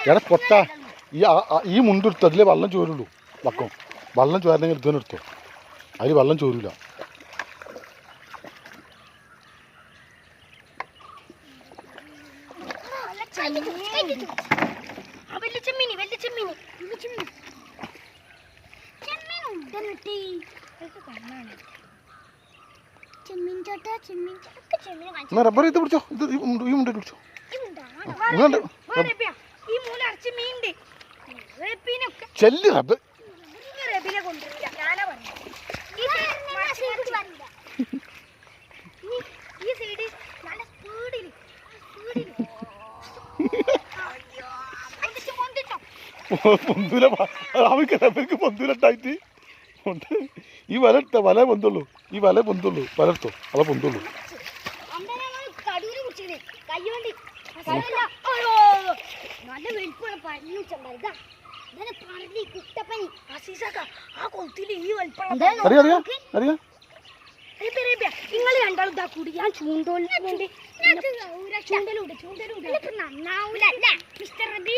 എടാ പൊട്ട ഈ മുണ്ടെടുത്തു അതിലേ വെള്ളം ചോരുള്ളൂ വക്കം വെള്ളം ചോരണമെങ്കിൽ എടുത്തന്നെ എടുത്തോ അതിൽ വെള്ളം ചോരൂല റബ്ബർ ഇത് പിടിച്ചോ ഇത് ഈ മുണ്ട പിടിച്ചോ ചെല്ലി റബ്ബർ പൊന്തൂല അവർക്ക് റബ്ബർക്ക് പൊന്തൂലിട്ടായിട്ട് ഈ വല ഇട്ട വല പൊന്തുള്ളൂ ഈ വല പൊന്തുള്ളൂ വലർത്തോ അവ പൊന്തുള്ളൂ നിങ്ങൾ രണ്ടാളും ഇതാ കൂടി ഞാൻ ചൂണ്ടോണ്ട് നന്നാവൂല മിസ്റ്റർ റബി